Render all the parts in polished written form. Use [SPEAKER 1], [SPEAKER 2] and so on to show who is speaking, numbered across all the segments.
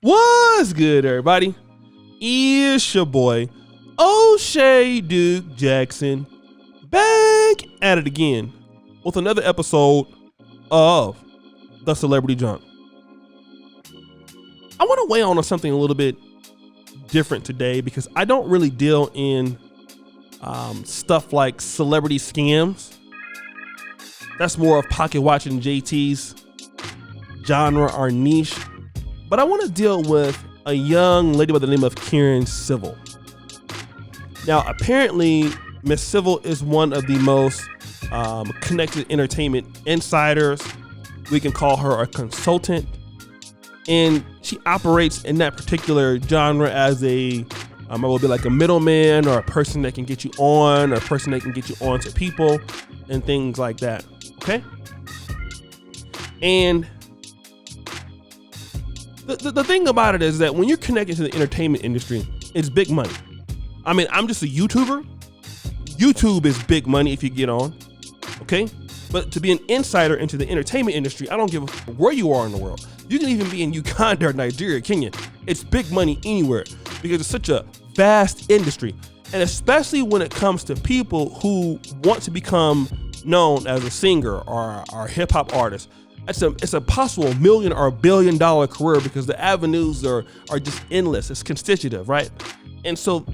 [SPEAKER 1] What's good, everybody? It's your boy, O'Shea Duke Jackson, back at it again with another episode of The Celebrity Junk. I want to weigh on something a little bit different today because I don't really deal in stuff like celebrity scams. That's more of pocket watching JT's genre or niche. But I want to deal with a young lady by the name of Karin Civil. Now, apparently, Miss Civil is one of the most connected entertainment insiders. We can call her a consultant. And she operates in that particular genre as I will be like a middleman or a person that can get you on or a person that can get you on to people and things like that. Okay? And the thing about it is that when you're connected to the entertainment industry, it's big money. I mean, I'm just a YouTuber. YouTube is big money if you get on, okay? But to be an insider into the entertainment industry, I don't give a where you are in the world. You can even be in Uganda or Nigeria, Kenya. It's big money anywhere because it's such a vast industry. And especially when it comes to people who want to become known as a singer or hip hop artist. It's a possible $1 million or $1 billion career because the avenues are just endless. It's constitutive, right? And so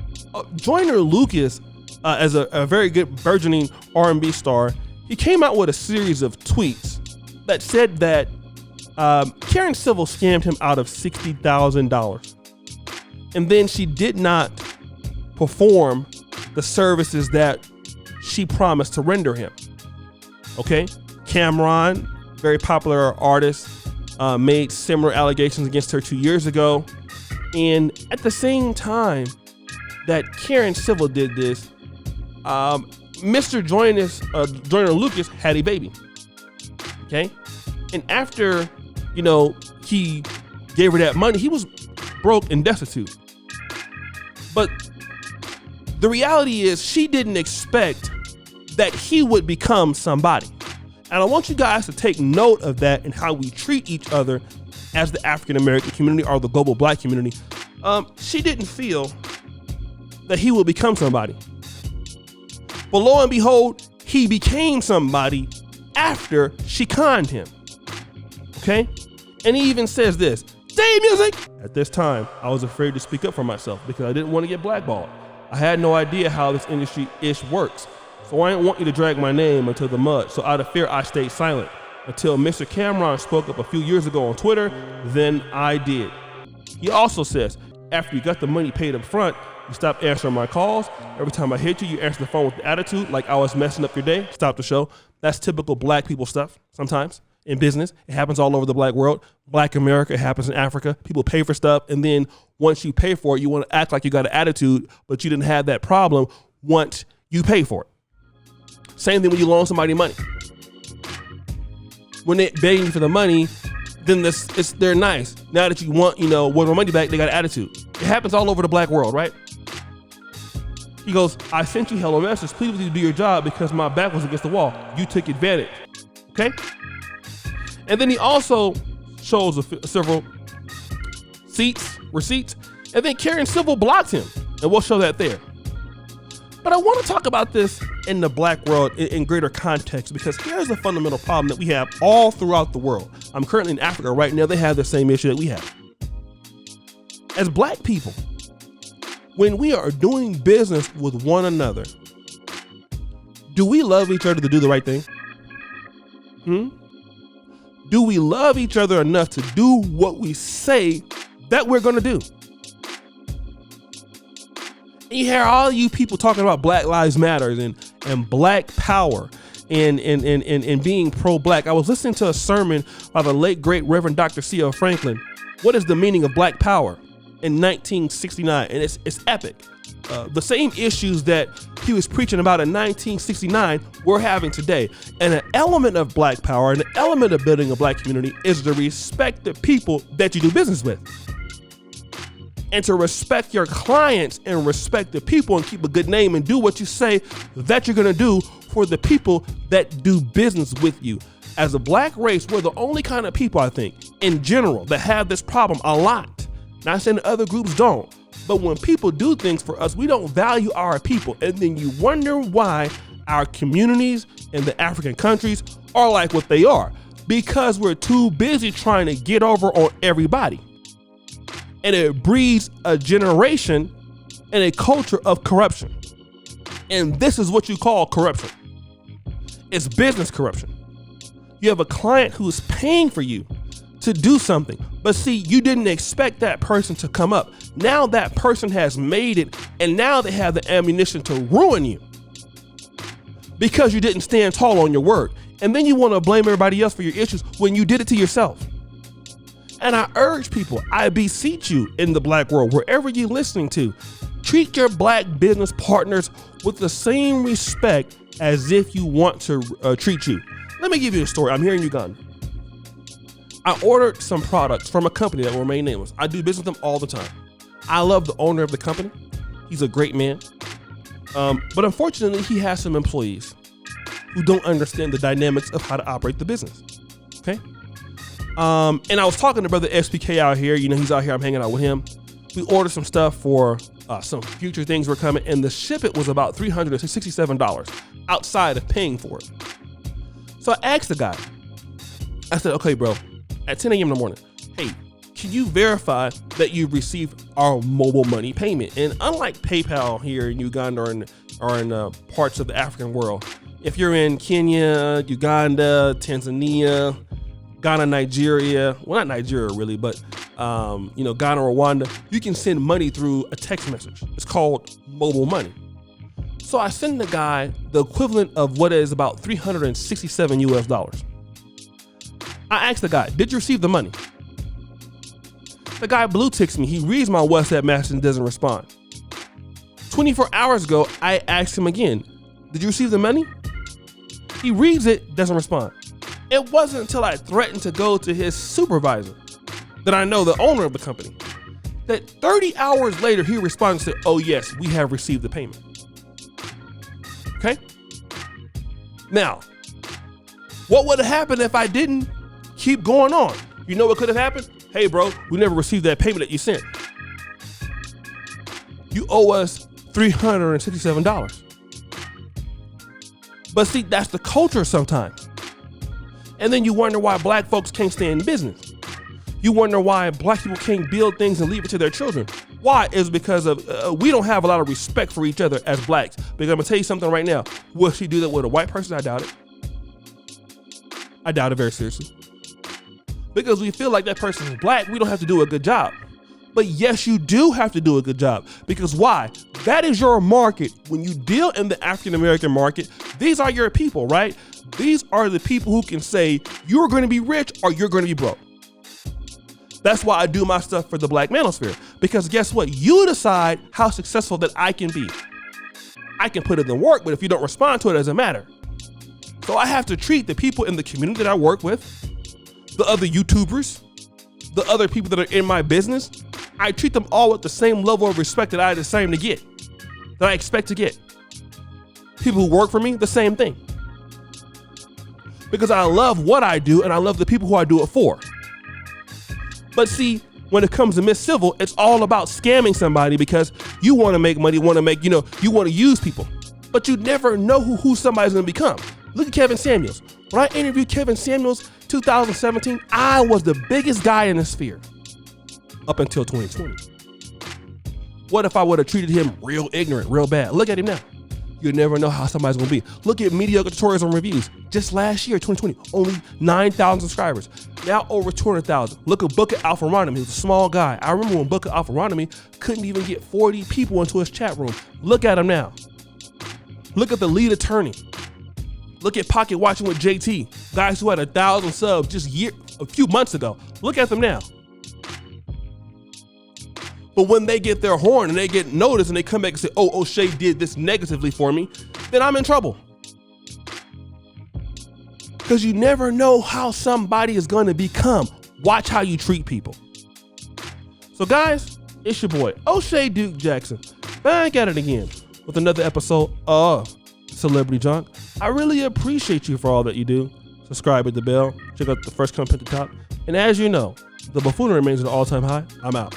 [SPEAKER 1] Joyner Lucas, as a very good burgeoning R&B star, he came out with a series of tweets that said that Karin Civil scammed him out of $60,000. And then she did not perform the services that she promised to render him. Okay? Karin, very popular artist, made similar allegations against her 2 years ago. And at the same time that Karin Civil did this, Mr. Joyner Lucas had a baby. Okay? And after, he gave her that money, he was broke and destitute. But the reality is she didn't expect that he would become somebody. And I want you guys to take note of that and how we treat each other as the African American community or the global black community. She didn't feel that he would become somebody. But lo and behold, he became somebody after she conned him. Okay? And he even says this, "Day music!" At this time, I was afraid to speak up for myself because I didn't want to get blackballed. I had no idea how this industry-ish works. So I didn't want you to drag my name into the mud. So out of fear, I stayed silent until Mr. Karin spoke up a few years ago on Twitter. Then I did. He also says, after you got the money paid up front, you stopped answering my calls. Every time I hit you, you answer the phone with attitude like I was messing up your day. Stop the show. That's typical black people stuff sometimes in business. It happens all over the black world. Black America, it happens in Africa. People pay for stuff. And then once you pay for it, you want to act like you got an attitude, but you didn't have that problem once you pay for it. Same thing when you loan somebody money. When they're begging you for the money, then they're nice. Now that you want, more money back, they got an attitude. It happens all over the black world, right? He goes, "I sent you hello message. Please do your job because my back was against the wall. You took advantage." Okay? And then he also shows several receipts, and then Karin Civil blocked him. And we'll show that there. But I want to talk about this in the black world in greater context because here's the fundamental problem that we have all throughout the world. I'm currently in Africa right now. They have the same issue that we have. As black people, when we are doing business with one another, do we love each other to do the right thing? Do we love each other enough to do what we say that we're going to do? And you hear all you people talking about Black Lives Matter and black power and being pro-black. I was listening to a sermon by the late, great Reverend Dr. C.L. Franklin. What is the meaning of black power in 1969? And it's epic. The same issues that he was preaching about in 1969 we're having today. And an element of black power, and an element of building a black community is to respect the people that you do business with. And to respect your clients and respect the people and keep a good name and do what you say that you're gonna do for the people that do business with you. As a black race, we're the only kind of people, I think, in general, that have this problem a lot. Not saying that other groups don't, but when people do things for us, we don't value our people. And then you wonder why our communities in the African countries are like what they are, because we're too busy trying to get over on everybody. And it breeds a generation and a culture of corruption. And this is what you call corruption. It's business corruption. You have a client who's paying for you to do something, but see, you didn't expect that person to come up. Now that person has made it, and now they have the ammunition to ruin you because you didn't stand tall on your word. And then you want to blame everybody else for your issues when you did it to yourself. And I urge people, I beseech you in the black world, wherever you're listening to, treat your black business partners with the same respect as if you want to treat you. Let me give you a story. I'm here in Uganda. I ordered some products from a company that will remain nameless. I do business with them all the time. I love the owner of the company. He's a great man. But unfortunately, he has some employees who don't understand the dynamics of how to operate the business. Okay. And I was talking to brother SPK out here. You know, he's out here. I'm hanging out with him. We ordered some stuff for some future things were coming, and the shipment was about $367 outside of paying for it. So I asked the guy, I said, okay, bro, at 10 a.m. in the morning, hey, can you verify that you've received our mobile money payment? And unlike PayPal here in Uganda or in parts of the African world, if you're in Kenya, Uganda, Tanzania, Ghana, Nigeria, well, not Nigeria really, but Ghana, Rwanda, you can send money through a text message. It's called mobile money. So I send the guy the equivalent of what is about $367 US. I asked the guy, did you receive the money? The guy blue ticks me. He reads my WhatsApp message and doesn't respond. 24 hours ago, I asked him again, did you receive the money? He reads it, doesn't respond. It wasn't until I threatened to go to his supervisor, that I know the owner of the company, that 30 hours later, he responded and said, oh yes, we have received the payment. Okay? Now, what would have happened if I didn't keep going on? You know what could have happened? Hey bro, we never received that payment that you sent. You owe us $367. But see, that's the culture sometimes. And then you wonder why black folks can't stay in business. You wonder why black people can't build things and leave it to their children. Why? Is because of we don't have a lot of respect for each other as blacks. Because I'm gonna tell you something right now. Will she do that with a white person? I doubt it. I doubt it very seriously. Because we feel like that person is black, we don't have to do a good job. But yes, you do have to do a good job. Because why? That is your market. When you deal in the African American market, these are your people, right? These are the people who can say you're going to be rich or you're going to be broke. That's why I do my stuff for the black manosphere. Because guess what? You decide how successful that I can be. I can put it in work, but if you don't respond to it, it doesn't matter. So I have to treat the people in the community that I work with, the other YouTubers, the other people that are in my business, I treat them all with the same level of respect that I that I expect to get. People who work for me, the same thing. Because I love what I do and I love the people who I do it for. But see, when it comes to Miss Civil, it's all about scamming somebody because you want to make money, you want to use people. But you never know who somebody's going to become. Look at Kevin Samuels. When I interviewed Kevin Samuels 2017, I was the biggest guy in the sphere up until 2020. What if I would have treated him real ignorant, real bad? Look at him now. You never know how somebody's gonna be. Look at mediocre tutorials and reviews. Just last year, 2020, only 9,000 subscribers. Now over 200,000. Look at Booker Alpharonomy. He was a small guy. I remember when Booker Alpharonomy couldn't even get 40 people into his chat room. Look at him now. Look at the lead attorney. Look at Pocket Watching with JT. Guys who had 1,000 subs just a few months ago. Look at them now. But when they get their horn and they get noticed and they come back and say, oh, O'Shea did this negatively for me, then I'm in trouble. Because you never know how somebody is going to become. Watch how you treat people. So guys, it's your boy, O'Shea Duke Jackson, back at it again with another episode of Celebrity Junk. I really appreciate you for all that you do. Subscribe, hit the bell, check out the first comment at the top. And as you know, the buffoonery remains at an all-time high. I'm out.